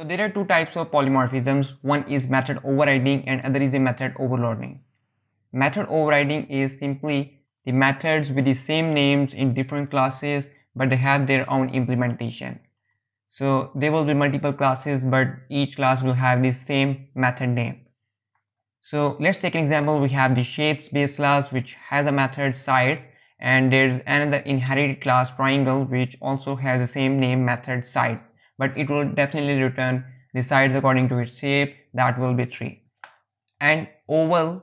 So there are two types of polymorphisms. One is method overriding and other is a method overloading. Method overriding is simply the methods with the same names in different classes, but they have their own implementation. So there will be multiple classes, but each class will have the same method name. So let's take an example. We have the shapes base class which has a method sides, and there's another inherited class triangle which also has the same name method sides, but it will definitely return the sides according to its shape, that will be 3. And oval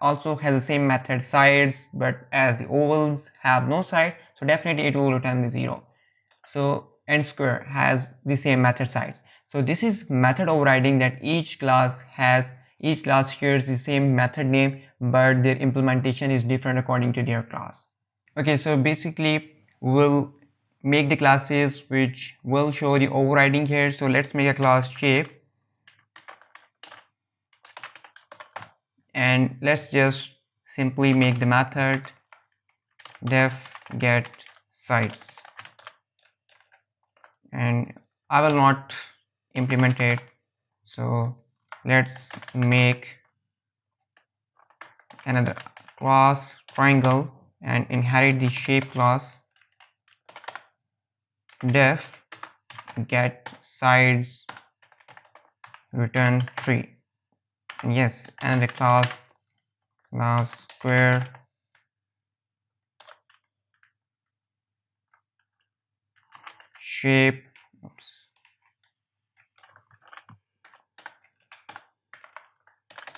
also has the same method sides, but as the ovals have no side, so definitely it will return the 0. So and square has the same method sides. So this is method overriding, that each class shares the same method name, but their implementation is different according to their class. Okay, so basically we'll make the classes which will show the overriding here. So let's make a class shape, and let's just simply make the method def get sides, and I will not implement it. So let's make another class triangle and inherit the shape class def get sides return 3. Yes, and the class square shape,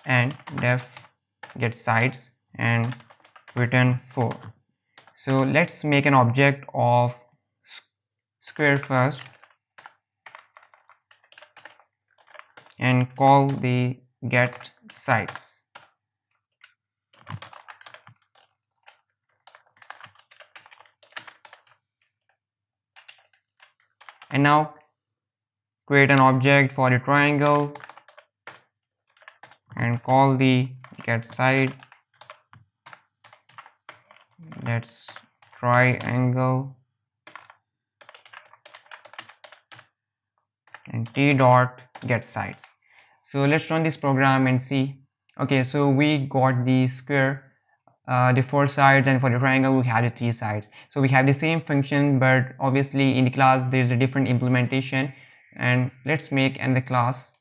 and def get sides and return 4. So let's make an object of square first and call the get sides. And now create an object for the triangle and call the get side. Let's triangle and t dot get sides. So let's run this program and see. Okay, so we got the square, the 4 sides, and for the triangle we have the 3 sides. So we have the same function, but obviously in the class there is a different implementation. And let's make another class.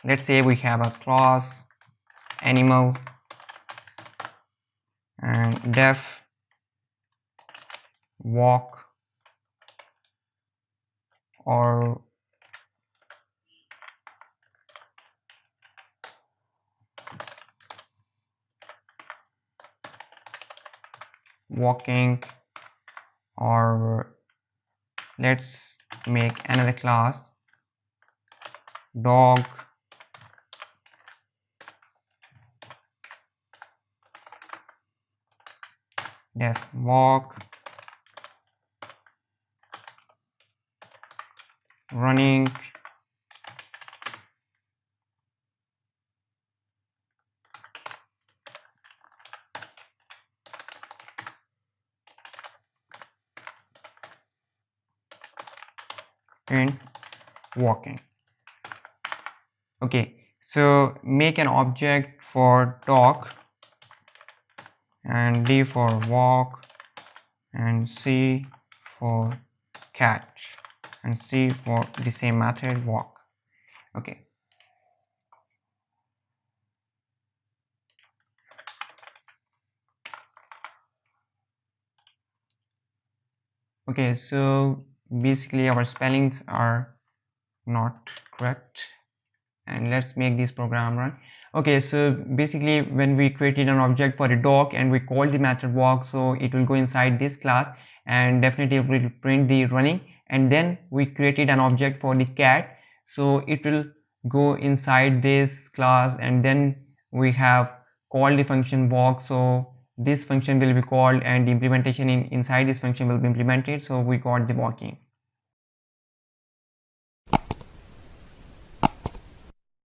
Let's say we have a class animal and def walk or walking, or let's make another class dog def walk, running, and walking. Okay, so make an object for dog and D for walk and C for catch and C for the same method walk. Okay, okay, so basically our spellings are not correct, and let's make this program run. Okay, so basically when we created an object for a dog and we called the method walk, so it will go inside this class and definitely it will print the running. And then we created an object for the cat, so it will go inside this class, and then we have called the function walk, so this function will be called and the implementation inside this function will be implemented, so we got the walking.